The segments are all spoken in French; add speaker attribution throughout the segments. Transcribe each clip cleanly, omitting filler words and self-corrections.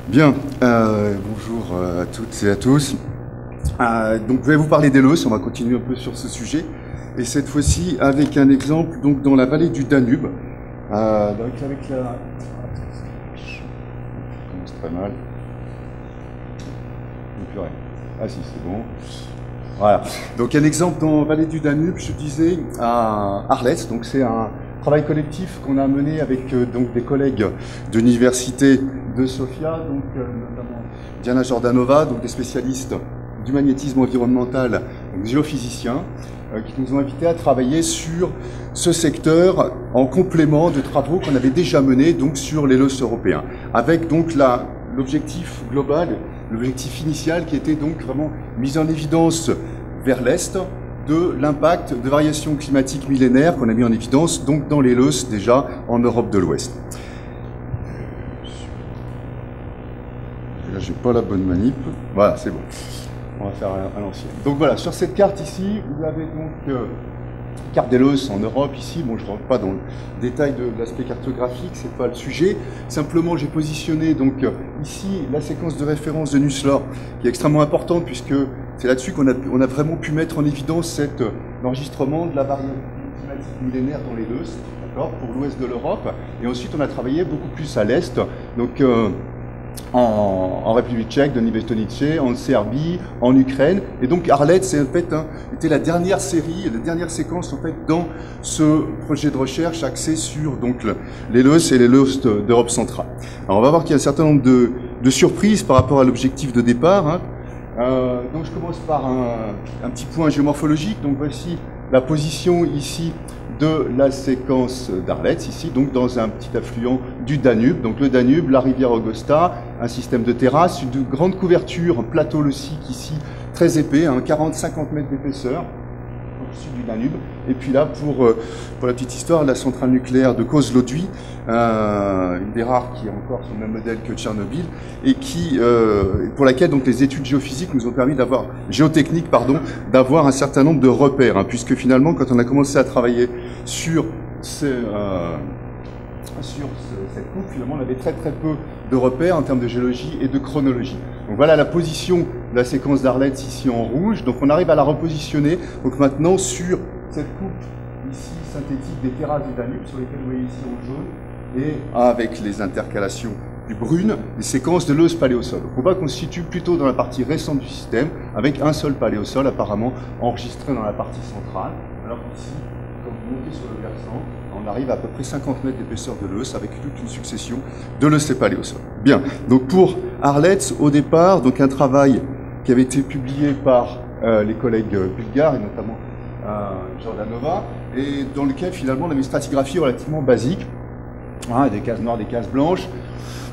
Speaker 1: Bien, bonjour à toutes et à tous. Donc je vais vous parler d'Elos, on va continuer un peu sur ce sujet, et cette fois-ci avec un exemple donc dans la vallée du Danube. Avec la... Ça commence très mal. Ah si, c'est bon. Voilà. Donc un exemple dans la vallée du Danube, je disais à Arlets, donc c'est un travail collectif qu'on a mené avec donc des collègues de l'université de Sofia, donc notamment Diana Jordanova, donc des spécialistes du magnétisme environnemental, donc géophysiciens, qui nous ont invités à travailler sur ce secteur en complément de travaux qu'on avait déjà menés donc sur l'Elos européen, avec donc l'objectif global, l'objectif initial qui était donc vraiment mis en évidence vers l'Est de l'impact de variations climatiques millénaires qu'on a mis en évidence donc dans l'Elos déjà en Europe de l'Ouest. Là, j'ai pas la bonne manip. Voilà, c'est bon. On va faire à l'ancienne. Donc voilà, sur cette carte ici, vous avez donc carte d'Elos en Europe ici. Bon, je ne rentre pas dans le détail de l'aspect cartographique, c'est pas le sujet. Simplement, j'ai positionné donc ici la séquence de référence de Nussler, qui est extrêmement importante puisque c'est là-dessus qu'on a vraiment pu mettre en évidence l'enregistrement de la variation climatique millénaire dans l'Elos, d'accord, pour l'ouest de l'Europe. Et ensuite, on a travaillé beaucoup plus à l'est, donc en République tchèque, de Nivestonice, en Serbie, en Ukraine. Et donc Arlets, c'est en fait était la dernière série, la dernière séquence en fait dans ce projet de recherche axé sur donc l'Elos et l'Elos d'Europe centrale. Alors on va voir qu'il y a un certain nombre de surprises par rapport à l'objectif de départ. Hein. Donc je commence par un petit point géomorphologique. Donc voici la position ici de la séquence d'Arlets, ici, donc dans un petit affluent du Danube. Donc le Danube, la rivière Augusta, un système de terrasses, une grande couverture, un plateau leucique ici, très épais, hein, 40-50 mètres d'épaisseur, au sud du Danube. Et puis là, pour la petite histoire, la centrale nucléaire de Kozlodui, une des rares qui est encore sur le même modèle que Tchernobyl, et qui, pour laquelle donc les études géophysiques nous ont permis géotechniques, d'avoir un certain nombre de repères, hein, puisque finalement, quand on a commencé à travailler sur cette coupe, finalement, on avait très peu de repères en termes de géologie et de chronologie. Donc voilà la position de la séquence d'Arlets ici en rouge. Donc on arrive à la repositionner. Donc maintenant sur cette coupe ici synthétique des terrasses du Danube, sur lesquelles vous voyez ici en jaune, et avec les intercalations du brune, les séquences de l'os paléosol. Donc on va constituer plutôt dans la partie récente du système, avec un seul paléosol apparemment enregistré dans la partie centrale. Alors ici, comme vous montez sur le versant, on arrive à peu près 50 mètres d'épaisseur de l'os avec toute une succession de l'os et paléosol. Bien, donc pour Arlets, au départ, donc un travail qui avait été publié par les collègues bulgares et notamment Jordanova, et dans lequel finalement on avait une stratigraphie relativement basique, hein, des cases noires, des cases blanches.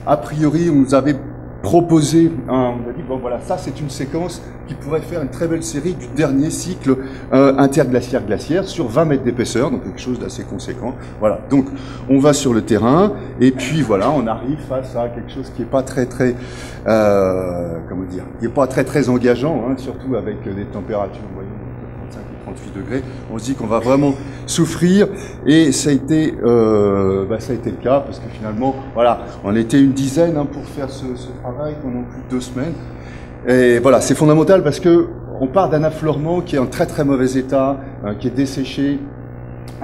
Speaker 1: A priori, on nous avait proposé, on a dit, bon voilà, ça c'est une séquence qui pourrait faire une très belle série du dernier cycle interglaciaire-glaciaire sur 20 mètres d'épaisseur, donc quelque chose d'assez conséquent. Voilà, donc on va sur le terrain, et puis voilà, on arrive face à quelque chose qui n'est pas qui n'est pas très engageant, hein, surtout avec des températures, vous voyez, 35 et 38 degrés, on se dit qu'on va vraiment souffrir, et ça a été le cas, parce que finalement, voilà, on était une dizaine hein, pour faire ce travail pendant plus de 2 semaines, et voilà, c'est fondamental parce que on part d'un affleurement qui est en très mauvais état, qui est desséché,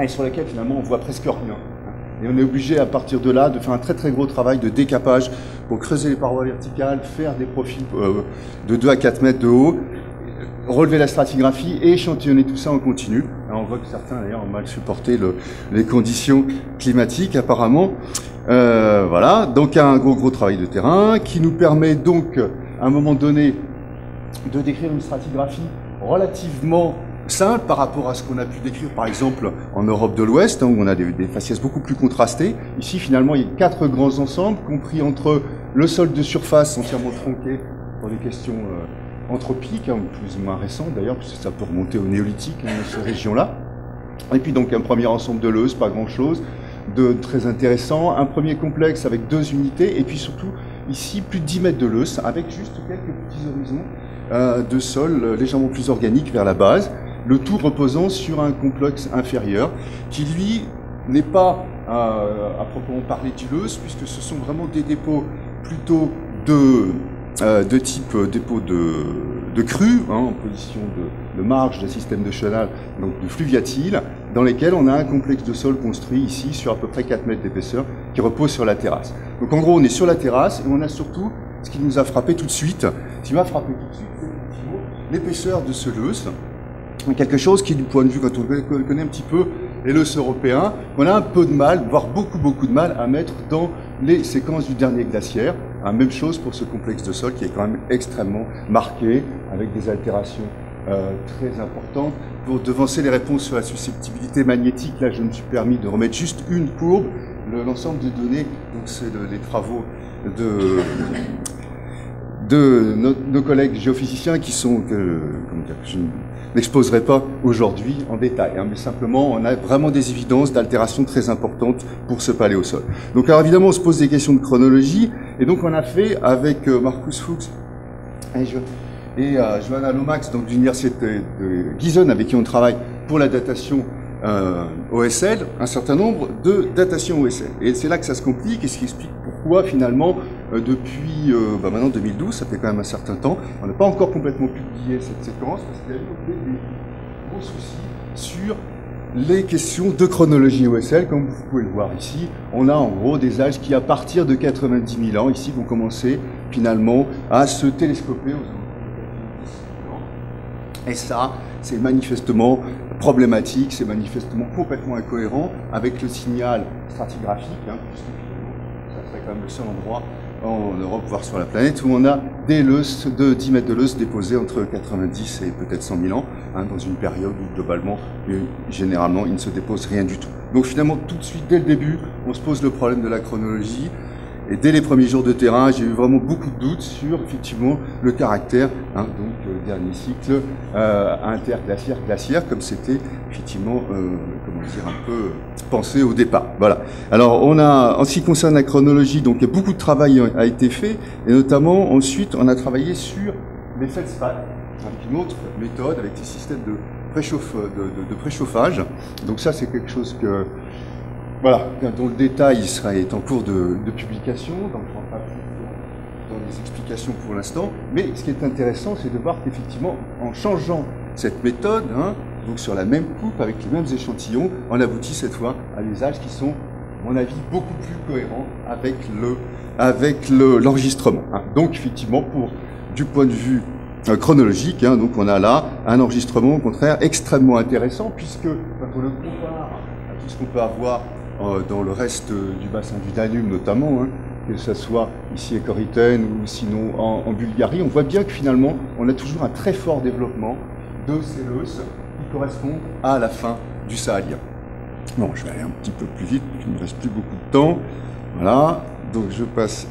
Speaker 1: et sur lequel finalement on voit presque rien. Et on est obligé à partir de là de faire un très gros travail de décapage pour creuser les parois verticales, faire des profils de 2 à 4 mètres de haut, relever la stratigraphie et échantillonner tout ça en continu. Alors on voit que certains d'ailleurs ont mal supporté les conditions climatiques apparemment. Voilà, donc un gros travail de terrain qui nous permet donc à un moment donné de décrire une stratigraphie relativement simple par rapport à ce qu'on a pu décrire par exemple en Europe de l'Ouest, hein, où on a des faciès beaucoup plus contrastés. Ici finalement il y a 4 grands ensembles compris entre le sol de surface entièrement tronqué pour des questions anthropiques, hein, plus ou moins récentes d'ailleurs, puisque ça peut remonter au néolithique, hein, dans cette région-là. Et puis donc un premier ensemble de l'Eus, pas grand-chose, de très intéressant, un premier complexe avec 2 unités, et puis surtout ici plus de 10 mètres de l'Eus, avec juste quelques petits horizons de sol légèrement plus organiques vers la base, le tout reposant sur un complexe inférieur, qui lui n'est pas à proprement parler du l'Eus, puisque ce sont vraiment des dépôts plutôt de type dépôt de crues, hein, en position de marge de système de chenal, donc de fluviatile, dans lesquels on a un complexe de sol construit ici sur à peu près 4 mètres d'épaisseur qui repose sur la terrasse. Donc en gros on est sur la terrasse et on a surtout ce qui nous a frappé tout de suite, c'est effectivement l'épaisseur de ce loess, quelque chose qui du point de vue, quand on connaît un petit peu les loess européens, on a un peu de mal, voire beaucoup de mal à mettre dans les séquences du dernier glaciaire. Même chose pour ce complexe de sol qui est quand même extrêmement marqué, avec des altérations très importantes. Pour devancer les réponses sur la susceptibilité magnétique, là je me suis permis de remettre juste une courbe, l'ensemble des données, donc c'est les travaux de nos collègues géophysiciens qui sont, je n'exposerai pas aujourd'hui en détail, hein, mais simplement on a vraiment des évidences d'altérations très importantes pour ce paléosol. Donc alors évidemment on se pose des questions de chronologie, et donc on a fait avec Markus Fuchs et Johanna Lomax, donc de l'université de Gießen, avec qui on travaille pour la datation OSL, un certain nombre de datations OSL. Et c'est là que ça se complique, et ce qui explique pourquoi finalement, depuis maintenant 2012, ça fait quand même un certain temps, on n'a pas encore complètement publié cette séquence, parce qu'il y a eu des gros soucis sur les questions de chronologie OSL. Comme vous pouvez le voir ici, on a en gros des âges qui, à partir de 90 000 ans, ici, vont commencer finalement à se télescoper aux alentours de 90 000 ans. Et ça, c'est manifestement problématique, c'est manifestement complètement incohérent avec le signal stratigraphique, hein, puisque ça serait quand même le seul endroit en Europe, voire sur la planète, où on a des loess de 10 mètres de loess déposés entre 90 et peut-être 100 000 ans, hein, dans une période où globalement, généralement, il ne se dépose rien du tout. Donc finalement, tout de suite, dès le début, on se pose le problème de la chronologie. Et dès les premiers jours de terrain, j'ai eu vraiment beaucoup de doutes sur, effectivement, le caractère, hein, donc, dernier cycle, interglaciaire-glaciaire, comme c'était, effectivement, comment dire, un peu pensé au départ. Voilà. Alors, on a, en ce qui concerne la chronologie, donc, beaucoup de travail a été fait, et notamment, ensuite, on a travaillé sur les feldspaths, avec une autre méthode, avec des systèmes de préchauffage. Donc ça, c'est quelque chose que, voilà, dont le détail est en cours de publication, donc je ne rentre pas plus dans les explications pour l'instant, mais ce qui est intéressant, c'est de voir qu'effectivement, en changeant cette méthode, hein, donc sur la même coupe, avec les mêmes échantillons, on aboutit cette fois à des âges qui sont, à mon avis, beaucoup plus cohérents avec l'enregistrement. Hein. Donc effectivement, du point de vue chronologique, hein, donc on a là un enregistrement au contraire extrêmement intéressant, puisque quand on le compare à tout ce qu'on peut avoir dans le reste du bassin du Danube notamment, hein, que ce soit ici à Coriten ou sinon en Bulgarie, on voit bien que finalement on a toujours un très fort développement de ces loess qui correspondent à la fin du Saalien. Bon, je vais aller un petit peu plus vite, il ne me reste plus beaucoup de temps. Voilà, donc je passe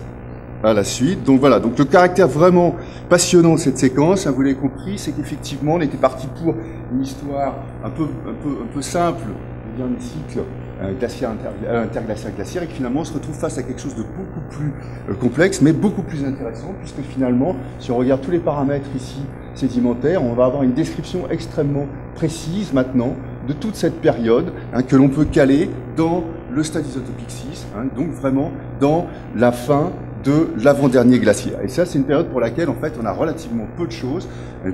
Speaker 1: à la suite. Donc voilà, donc le caractère vraiment passionnant de cette séquence, hein, vous l'avez compris, c'est qu'effectivement on était parti pour une histoire un peu simple du dernier cycle interglaciaire-glaciaire, et que finalement on se retrouve face à quelque chose de beaucoup plus complexe, mais beaucoup plus intéressant, puisque finalement, si on regarde tous les paramètres ici sédimentaires, on va avoir une description extrêmement précise maintenant de toute cette période, hein, que l'on peut caler dans le stade isotopique 6, hein, donc vraiment dans la fin de l'avant-dernier glaciaire. Et ça, c'est une période pour laquelle, en fait, on a relativement peu de choses,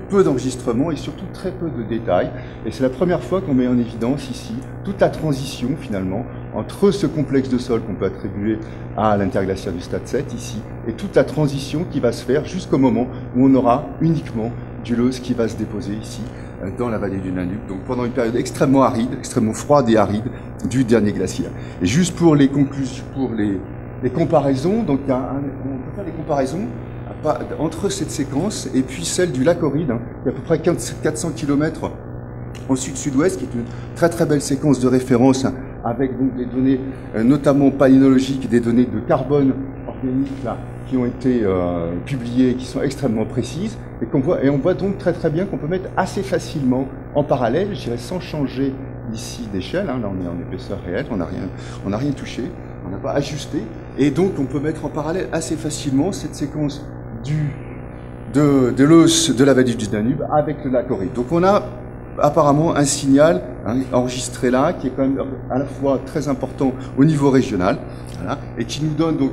Speaker 1: peu d'enregistrements et surtout très peu de détails. Et c'est la première fois qu'on met en évidence ici toute la transition, finalement, entre ce complexe de sol qu'on peut attribuer à l'interglaciaire du stade 7, ici, et toute la transition qui va se faire jusqu'au moment où on aura uniquement du loess qui va se déposer ici, dans la vallée du Danube, donc pendant une période extrêmement aride, extrêmement froide et aride du dernier glaciaire. Et juste pour les conclusions, pour les comparaisons, donc on peut faire des comparaisons entre cette séquence et puis celle du lac Ohrid, hein, qui est à peu près 400 km au sud-sud-ouest, qui est une très très belle séquence de référence, hein, avec donc des données notamment palynologiques, des données de carbone organique là, qui ont été publiées, qui sont extrêmement précises, et on voit donc très très bien qu'on peut mettre assez facilement en parallèle, je dirais sans changer ici d'échelle, hein, là on est en épaisseur réelle, on n'a rien touché, on n'a pas ajusté, et donc on peut mettre en parallèle assez facilement cette séquence de l'os de la vallée du Danube avec le lac Ohrid. Donc on a apparemment un signal, hein, enregistré là, qui est quand même à la fois très important au niveau régional, voilà, et qui nous donne donc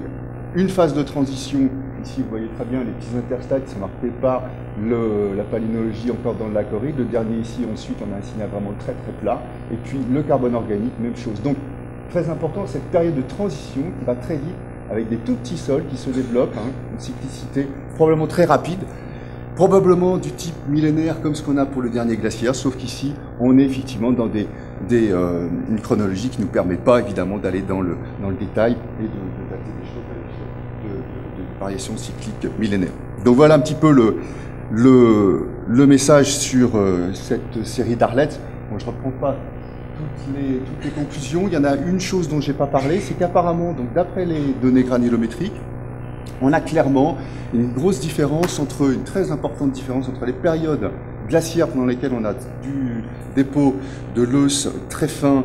Speaker 1: une phase de transition ici vous voyez très bien les petits interstades qui sont marqués par la palynologie encore dans le lac aurite. Le dernier ici, ensuite on a un signal vraiment très très plat. Et puis le carbone organique, même chose. Donc très important cette période de transition qui va très vite avec des tout petits sols qui se développent, hein, une cyclicité probablement très rapide. Probablement du type millénaire comme ce qu'on a pour le dernier glaciaire, sauf qu'ici on est effectivement dans une chronologie qui ne nous permet pas évidemment d'aller dans le détail et de dater des choses de variations cycliques millénaires. Donc voilà un petit peu le message sur cette série d'Arlette. Bon, je ne reprends pas toutes les conclusions. Il y en a une chose dont je n'ai pas parlé, c'est qu'apparemment, d'après les données granulométriques, on a clairement une grosse différence une très importante différence entre les périodes glaciaires pendant lesquelles on a du dépôt de l'os très fin,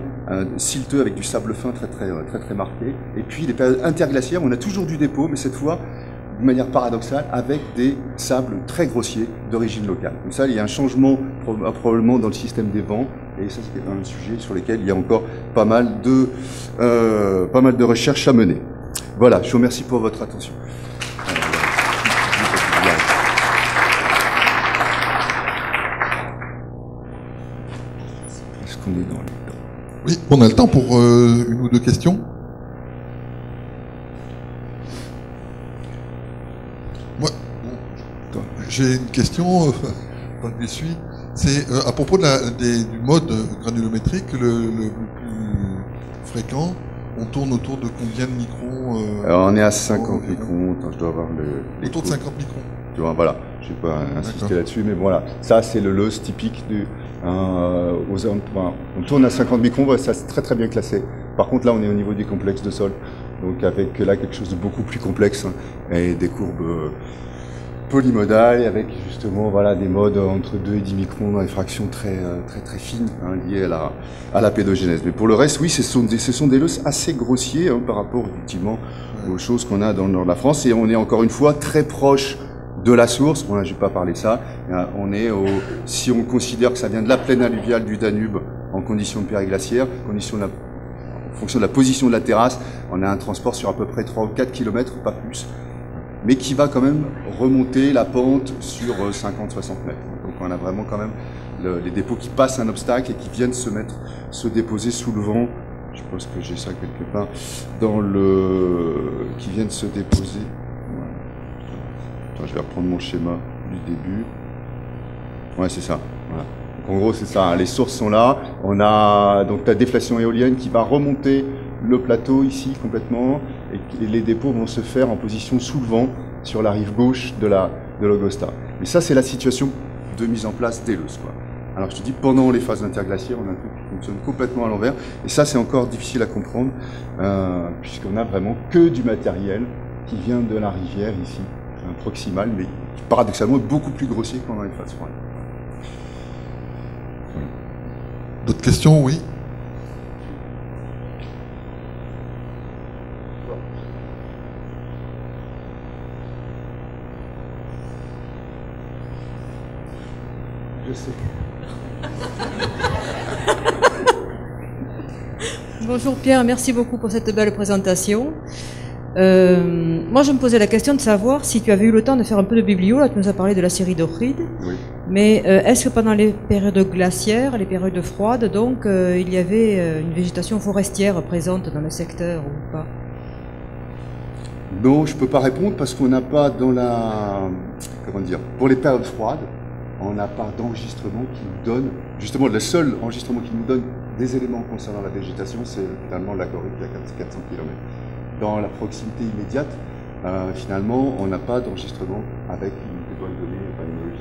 Speaker 1: silteux avec du sable fin très marqué, et puis les périodes interglaciaires, on a toujours du dépôt, mais cette fois, de manière paradoxale, avec des sables très grossiers d'origine locale. Donc ça, il y a un changement probablement dans le système des vents, et ça c'est un sujet sur lequel il y a encore pas mal de recherches à mener. Voilà, je vous remercie pour votre attention. Est-ce qu'on est dans le temps?
Speaker 2: Oui, on a le temps pour une ou deux questions. Moi, j'ai une question, quand je les suis, c'est à propos du mode granulométrique, le plus fréquent, on tourne autour de combien de microns
Speaker 1: Alors on est à 50 microns, je dois avoir
Speaker 2: autour de 50 microns.
Speaker 1: Tu vois, voilà, je ne vais pas insister là-dessus, mais voilà, ça c'est le loss typique on tourne à 50 microns, ça c'est très bien classé. Par contre là on est au niveau du complexe de sol, donc avec là quelque chose de beaucoup plus complexe, hein, et des courbes polymodales, avec justement voilà, des modes entre 2 et 10 microns dans des fractions très fines, hein, liées à la pédogénèse. Mais pour le reste, oui, ce sont des loss assez grossiers, hein, par rapport effectivement aux choses qu'on a dans le nord de la France, et on est encore une fois très proche de la source. Bon, là, je vais pas parler de ça. On est si on considère que ça vient de la plaine alluviale du Danube en conditions de périglaciaire, en fonction de la position de la terrasse, on a un transport sur à peu près 3 ou 4 km, pas plus, mais qui va quand même remonter la pente sur 50-60 mètres. Donc on a vraiment quand même les dépôts qui passent un obstacle et qui viennent se déposer sous le vent. Je pense que j'ai ça quelque part qui viennent se déposer. Je vais reprendre mon schéma du début. Ouais, c'est ça. Voilà. Donc, en gros, c'est ça. Hein. Les sources sont là. On a donc la déflation éolienne qui va remonter le plateau ici complètement, et les dépôts vont se faire en position sous le vent sur la rive gauche de l'Augusta. Mais ça, c'est la situation de mise en place des loss, quoi. Alors je te dis, pendant les phases interglaciaires, on a un truc qui fonctionne complètement à l'envers, et ça, c'est encore difficile à comprendre, puisqu'on a vraiment que du matériel qui vient de la rivière ici, proximal, mais qui paradoxalement est beaucoup plus grossier que pendant les phases froides.
Speaker 2: D'autres questions, oui?
Speaker 1: Je sais.
Speaker 3: Bonjour Pierre, merci beaucoup pour cette belle présentation. Moi, je me posais la question de savoir si tu avais eu le temps de faire un peu de biblio. Là, tu nous as parlé de la série d'Ohrid.
Speaker 1: Oui.
Speaker 3: Mais est-ce que pendant les périodes glaciaires, les périodes froides, donc, il y avait une végétation forestière présente dans le secteur ou pas?
Speaker 1: Non, je ne peux pas répondre parce qu'on n'a pas dans pour les périodes froides, on n'a pas d'enregistrement qui nous donne, justement, le seul enregistrement qui nous donne des éléments concernant la végétation, c'est finalement le lac Aurite qui est à 400 km. Dans la proximité immédiate, finalement, on n'a pas d'enregistrement avec une bonne donnée palynologique.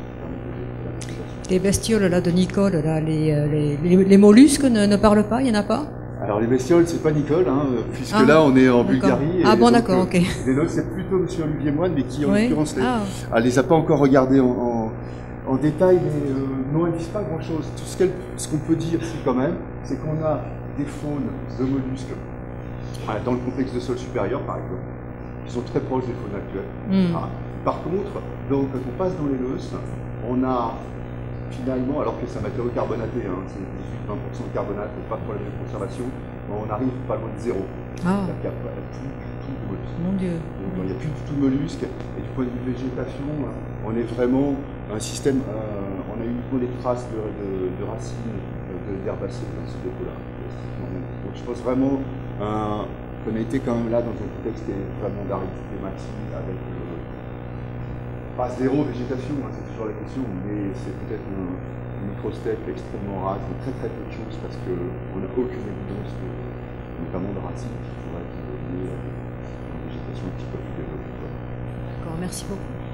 Speaker 3: Les bestioles là, de Nicole, là, les mollusques ne parlent pas, il n'y en a pas?
Speaker 1: Alors les bestioles, c'est pas Nicole, hein, puisque là on est en Bulgarie.
Speaker 3: Ah bon, d'accord, ok.
Speaker 1: Les nôtres, c'est plutôt M. Olivier Moine, mais qui en
Speaker 3: Oui.
Speaker 1: l'occurrence elle les a pas encore regardées en détail, mais non, elles ne disent pas grand-chose. Tout ce qu'on peut dire, c'est quand même, c'est qu'on a des faunes de mollusques dans le complexe de sol supérieur, par exemple, qui sont très proches des faunes actuelles. Par contre, donc, quand on passe dans les loess, on a finalement, alors que c'est un matériau carbonaté, hein, c'est 18-20% de carbonate, pas de problème de conservation, on arrive pas loin de zéro.
Speaker 3: Ah.
Speaker 1: C'est-à-dire qu'il n'y a plus du tout de mollusques.
Speaker 3: Mon Dieu.
Speaker 1: Donc, il n'y a plus du tout de mollusques. Et du point de vue végétation, on est vraiment un système. On a uniquement des traces de racines, d'herbacées dans ce dépôt-là. Donc je pense vraiment qu'on a été quand même là dans un contexte qui est vraiment d'aridité maxime, avec pas zéro végétation, hein, c'est toujours la question, mais c'est peut-être une microsteppe extrêmement rase, très très peu de choses parce qu'on n'a aucune évidence, notamment de racines qui pourraient être liées à une végétation un petit peu plus développée.
Speaker 3: D'accord, merci beaucoup.